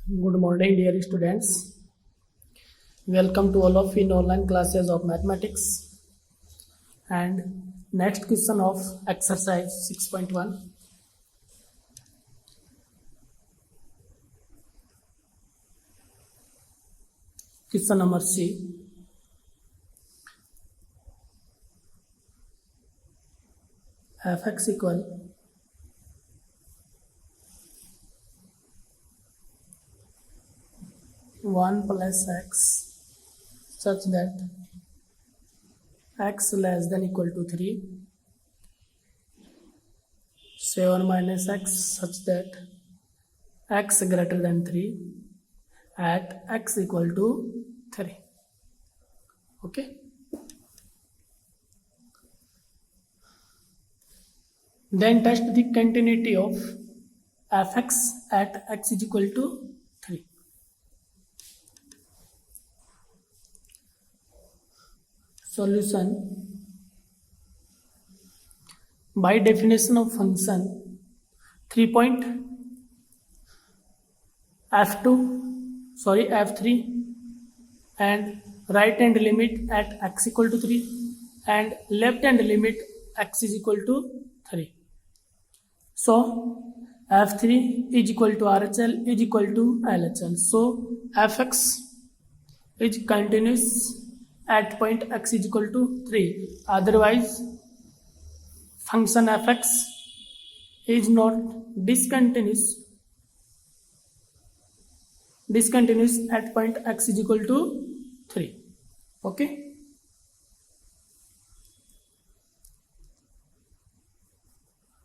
Good morning, dear students. Welcome to all of you in online classes of mathematics. And next question of exercise 6.1. Question number C. Fx equal 1 plus x such that x less than equal to 3, 7 minus x such that x greater than 3 at x equal to 3. Okay. Then test the continuity of fx at x is equal to 3. Solution. By definition of function 3 f3 and right hand limit at x equal to 3 and left hand limit x is equal to 3. So f3 is equal to RHL is equal to LHL. So fx is continuous at point x is equal to 3. Otherwise, function fx is not discontinuous at point x is equal to 3. Okay.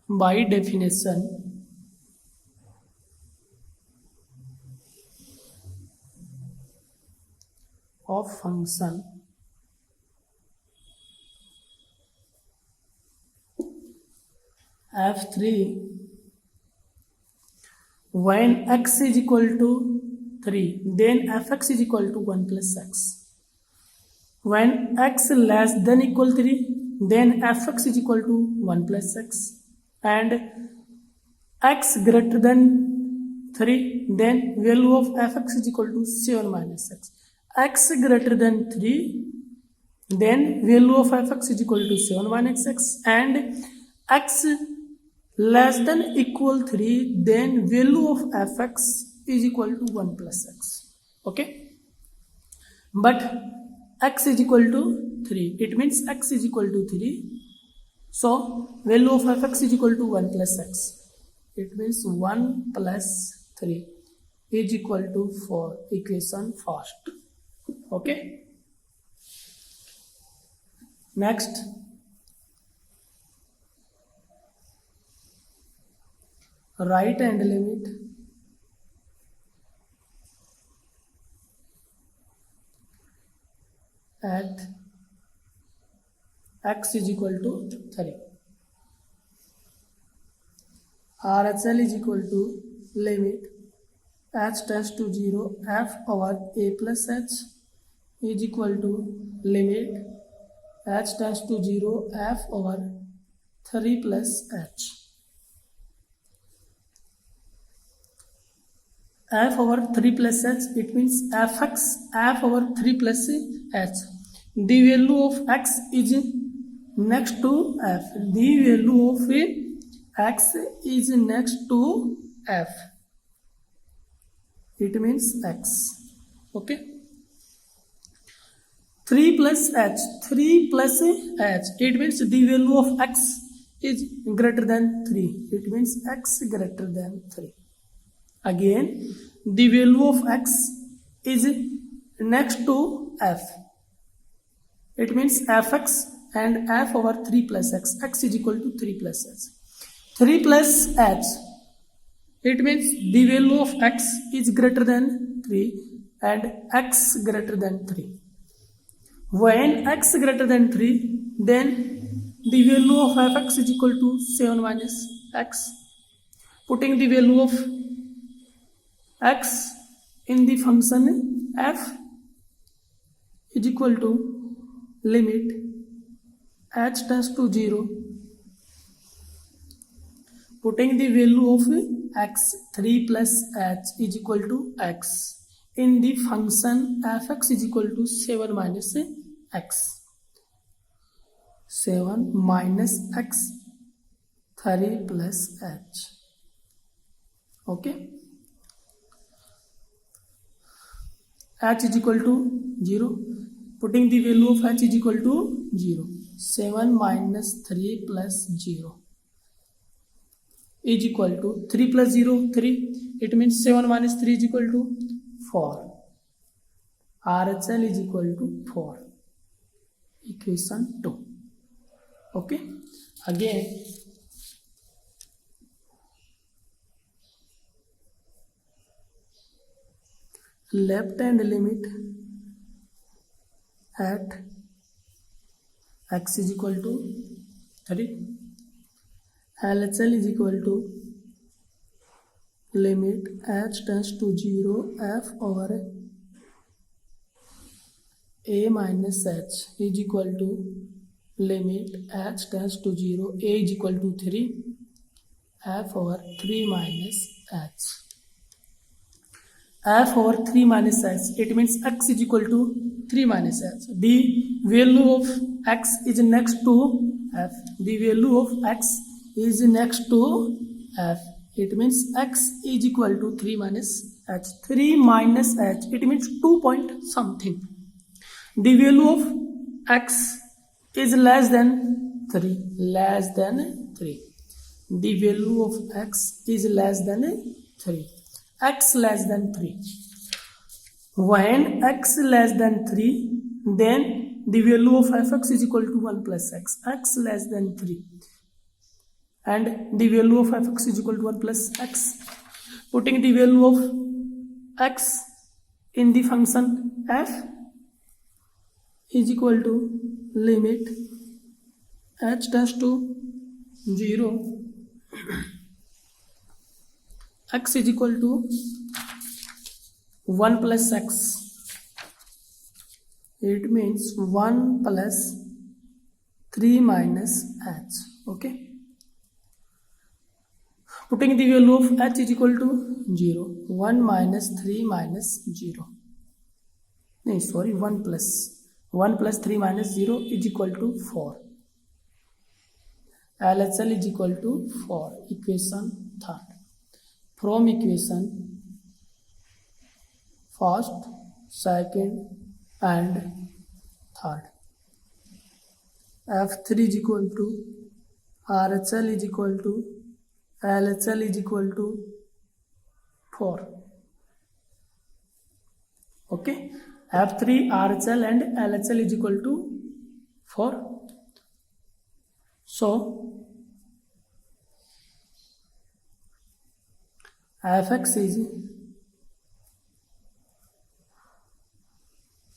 By definition, of function f3 when x is equal to 3, then fx is equal to 1 plus x. When x less than equal 3, then fx is equal to 1 plus x. And x greater than 3, then value of fx is equal to 7 minus x. X greater than 3, then value of fx is equal to 7 minus x. And x less than equal 3, then value of fx is equal to 1 plus x. Okay. But x is equal to 3. It means x is equal to 3. So value of fx is equal to 1 plus x. It means 1 plus 3 is equal to 4. Equation first. Okay. Next. Right hand limit at x is equal to 3. RHL is equal to limit h tends to 0 f over a plus h is equal to limit h tends to 0 f over 3 plus h. F over 3 plus h, it means fx f over 3 plus h. The value of x is next to f. The value of x is next to f. It means x. Okay. 3 plus h. 3 plus h. It means the value of x is greater than 3. It means x greater than 3. Again, the value of x is next to f. It means fx and f over 3 plus x. X is equal to 3 plus h. 3 plus h. It means the value of x is greater than 3 and x greater than 3. When x greater than 3, then the value of fx is equal to 7 minus x. Putting the value of x in the function f is equal to limit h tends to 0. Putting the value of x3 plus h is equal to x in the function fx is equal to 7 minus x. 7 minus x 3 plus h. Okay. h is equal to 0. Putting the value of h is equal to 0. 7 minus 3 plus 0 is equal to 3 plus 0, 3. It means 7 minus 3 is equal to 4. RHL is equal to 4. Equation 2. Okay. Again, left hand limit at x is equal to 3. LHL is equal to limit h tends to 0 f over a minus h is equal to limit h tends to 0 a is equal to 3 f over 3 minus h. f over 3 minus h, it means x is equal to 3 minus h. The value of x is next to f. The value of x is next to f. It means x is equal to 3 minus h. 3 minus h, it means 2 point something. The value of x is less than 3. Less than 3. The value of x is less than 3. X less than 3. When x less than 3, then the value of fx is equal to 1 plus x. X less than 3. And the value of fx is equal to 1 plus x. Putting the value of x in the function f is equal to limit h tends to 0 x is equal to 1 plus x. It means 1 plus 3 minus h. Okay. Putting the value of h is equal to 0. 1 minus 3 minus 0. No, sorry, 1 plus. 1 plus 3 minus 0 is equal to 4. LHL is equal to 4. Equation 3rd. From equation first, second and third. F3 is equal to RHL is equal to LHL is equal to 4. Okay. F3, RHL and LHL is equal to 4. So, fx is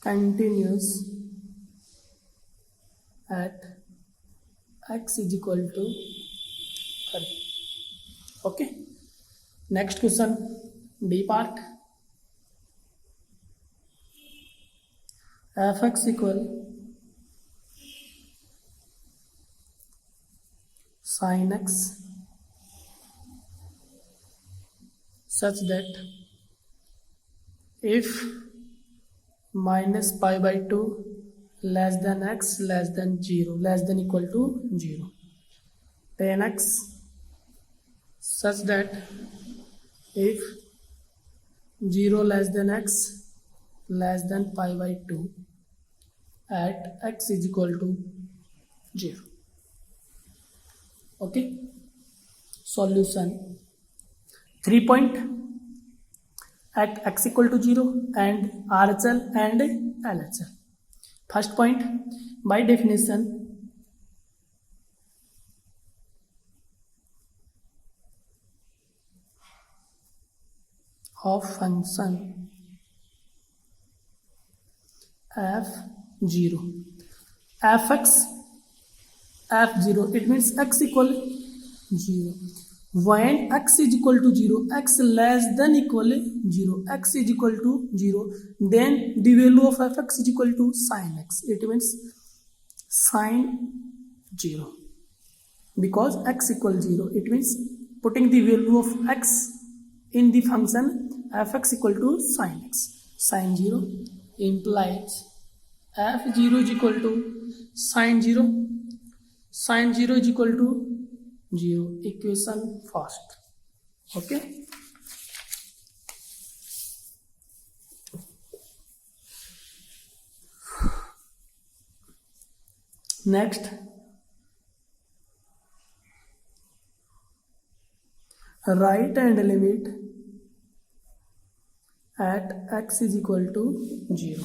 continuous at x is equal to 30. Okay. Next question, D part. Fx equal sin x such that if minus pi by 2 less than x less than 0 less than equal to 0, tan x such that if 0 less than x less than pi by 2 at x is equal to 0. Okay. Solution. 3 point at x equal to 0 and RHL and LHL. First point, by definition of function f0, fx f0, it means x equal 0. When x is equal to 0, x less than equal 0, x is equal to 0, then the value of fx is equal to sin x. It means sin 0. Because x equals 0, it means putting the value of x in the function fx equal to sin x. Sin 0 implies f0 is equal to sin 0. Sin 0 is equal to 0. Equation first. Okay. Next, right hand limit at x is equal to 0.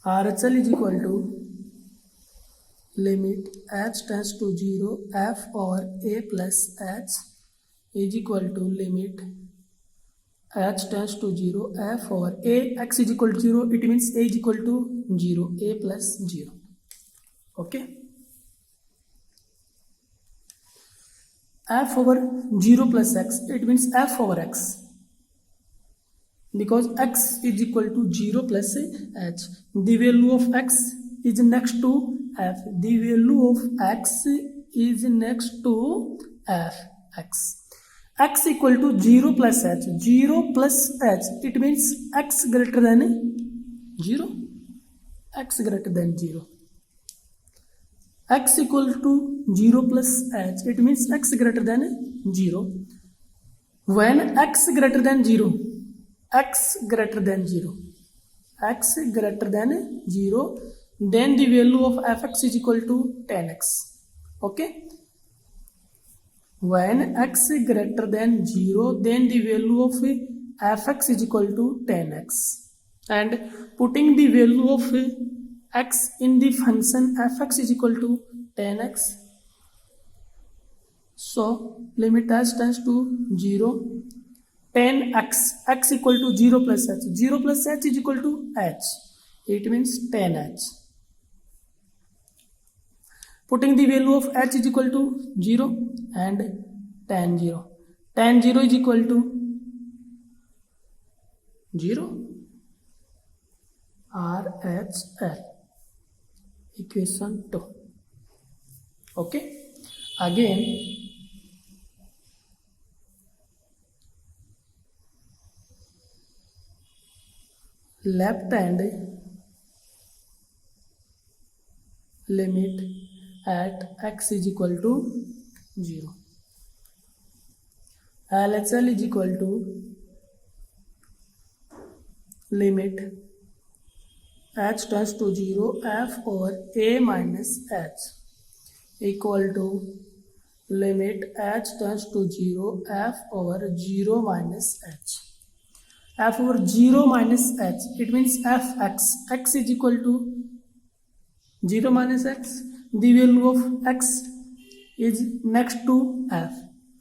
RHL is equal to limit h tends to 0 f over a plus h is equal to limit h tends to 0 f over a x is equal to 0. It means a is equal to 0, a plus 0. Okay. F over 0 plus x, it means f over x, because x is equal to 0 plus h. The value of x is next to f. The value of x is next to f x. X equal to 0 plus h. 0 plus h, it means x greater than 0. X greater than 0. X equal to 0 plus h, it means x greater than 0. When x greater than 0, x greater than 0, x greater than 0, then the value of fx is equal to 10x. Okay. When x greater than 0, then the value of fx is equal to 10x. And putting the value of x in the function fx is equal to 10x. So limit h tends to 0. 10x, x equal to 0 plus h. 0 plus h is equal to h. It means 10h. Putting the value of h is equal to 0 and tan 0. Tan 0 is equal to 0. RHL. Equation 2. Okay. Again, left hand limit at x is equal to 0. LHL is equal to limit h tends to 0 f over a minus h equal to limit h tends to 0 f over 0 minus h. F over 0 minus h, it means fx. X is equal to 0 minus x. The value of x is next to f.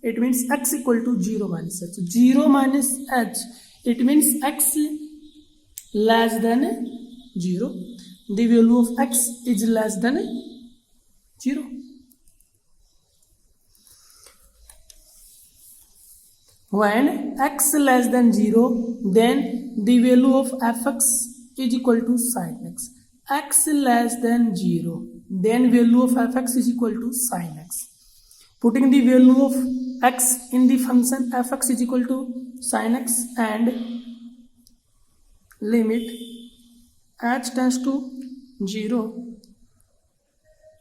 It means x equal to 0 minus h. 0 minus h, it means x less than 0. The value of x is less than 0. When x less than 0, then the value of fx is equal to sin x. X less than 0, then value of fx is equal to sin x. Putting the value of x in the function fx is equal to sin x and limit h tends to 0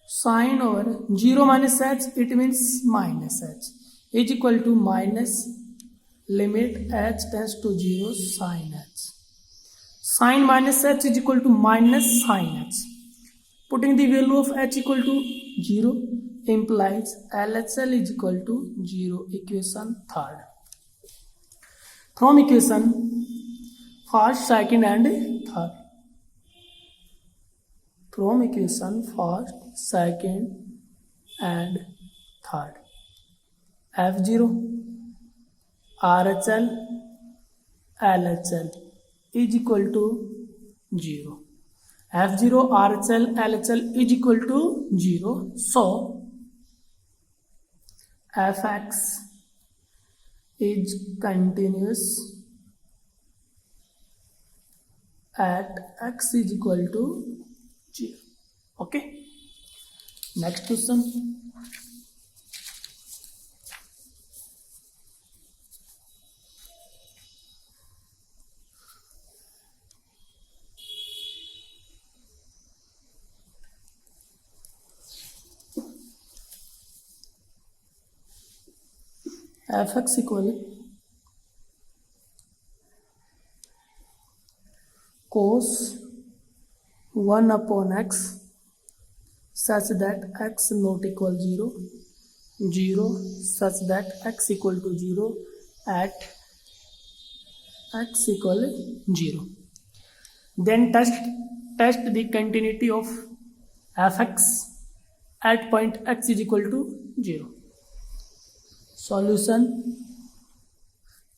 sin over 0 minus h, it means minus h, is equal to minus limit h tends to 0 sin h. Sin minus h is equal to minus sin h. Putting the value of h equal to 0 implies LHL is equal to 0. Equation third. From equation first, second and third. From equation first, second and third. F0, RHL, LHL is equal to 0. F0, RHL, LHL is equal to 0. So, fx is continuous at x is equal to 0. Okay. Next question. Fx equal cos 1 upon x such that x not equal 0, 0 such that x equal to 0 at x equal 0. Then test the continuity of fx at point x is equal to 0. Solution: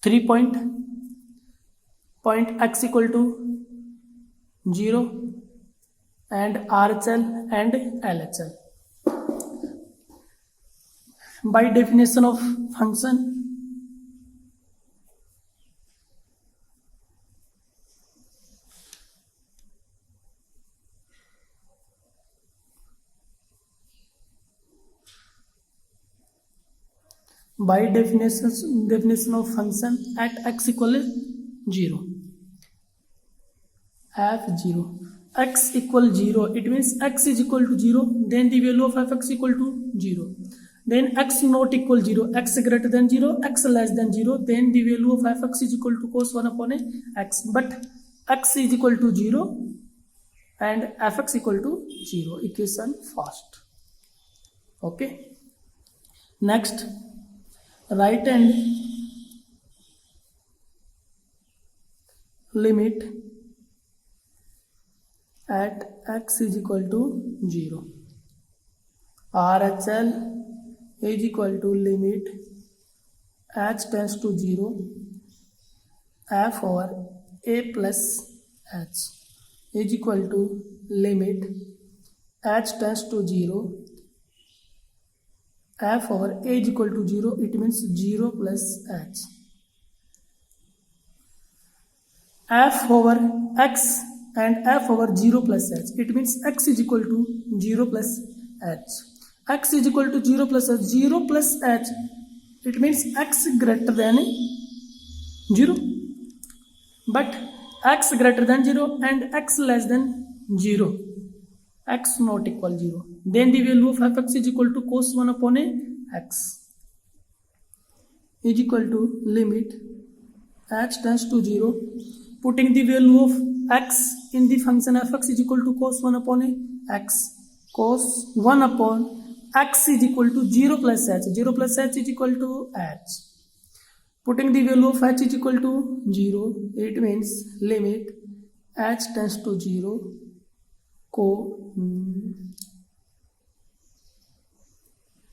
3 point x equal to 0 and RHL and LHL. By definition of function, definition of function at x equal 0, f0 x equal 0, it means x is equal to 0, then the value of fx equal to 0. Then x not equal 0, x greater than 0, x less than 0, then the value of fx is equal to cos 1 upon x. But x is equal to 0 and fx equal to 0. Equation first. Okay. Next, right hand limit at x is equal to 0. RHL is equal to limit h tends to 0 f over a plus h is equal to limit h tends to 0 f over a is equal to 0, it means 0 plus h. F over x and f over 0 plus h, it means x is equal to 0 plus h. X is equal to 0 plus h, 0 plus h, it means x greater than 0. But x greater than 0 and x less than 0, x not equal 0, then the value of fx is equal to cos 1 upon x is equal to limit h tends to 0. Putting the value of x in the function fx is equal to cos 1 upon x. Cos 1 upon x is equal to 0 plus h. 0 plus h is equal to h. Putting the value of h is equal to 0, it means limit h tends to 0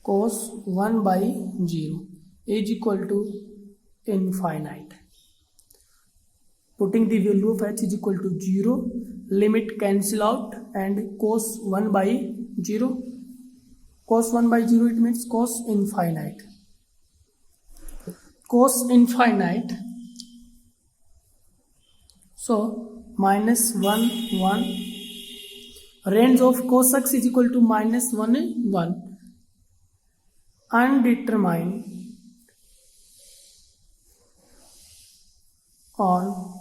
cos 1 by 0 is equal to infinite. Putting the value of h is equal to 0, limit cancel out and cos 1 by 0. Cos 1 by 0, it means cos infinite. Cos infinite. So minus 1 1. Range of cos x is equal to minus 1 1. Undetermined on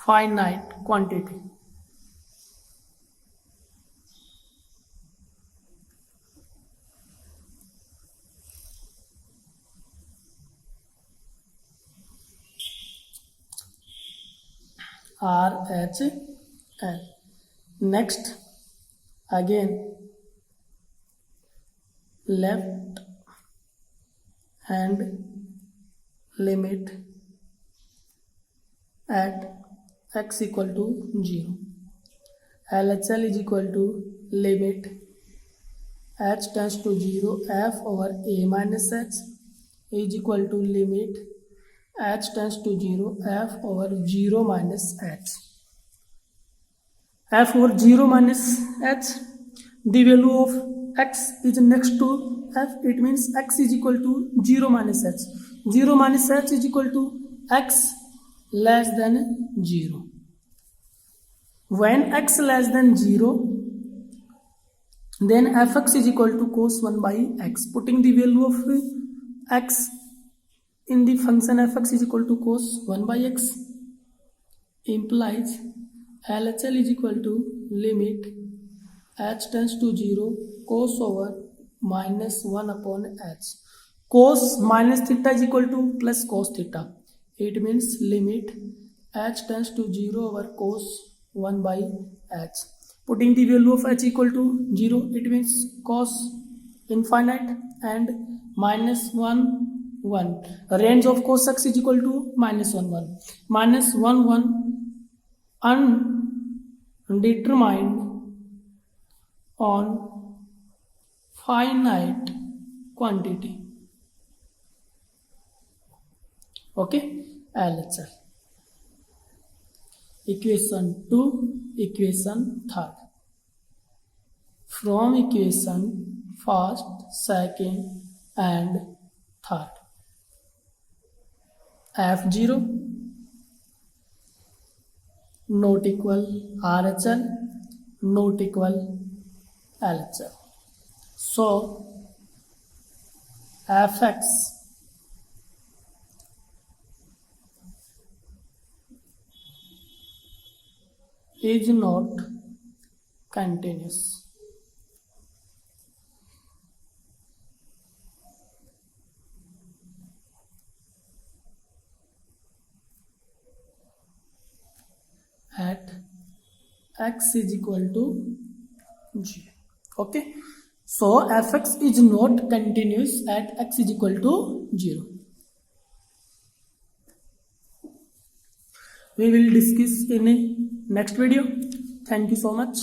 finite quantity. RHL. Next, again left hand limit at x equal to 0. LHL is equal to limit h tends to 0 f over a minus h is equal to limit h tends to 0 f over 0 minus h. F over 0 minus h, the value of x is next to f, it means x is equal to 0 minus h. 0 minus h is equal to x less than 0. When x less than 0, then fx is equal to cos 1 by x. Putting the value of x in the function fx is equal to cos 1 by x implies LHL is equal to limit h tends to 0 cos over minus 1 upon h. Cos minus theta is equal to plus cos theta. It means limit h tends to 0 over cos 1 by h. Putting the value of h equal to 0, it means cos infinite and minus 1 1. Range of cos x is equal to minus 1 1. Minus 1 1 undetermined on finite quantity. Okay, LHL. Equation 2, equation 3rd. From equation 1st, 2nd and 3rd. F0 not equal RHL not equal LHL. So fx is not continuous. At x is equal to 0. Okay, so fx is not continuous at x is equal to 0. We will discuss in a next video. Thank you so much.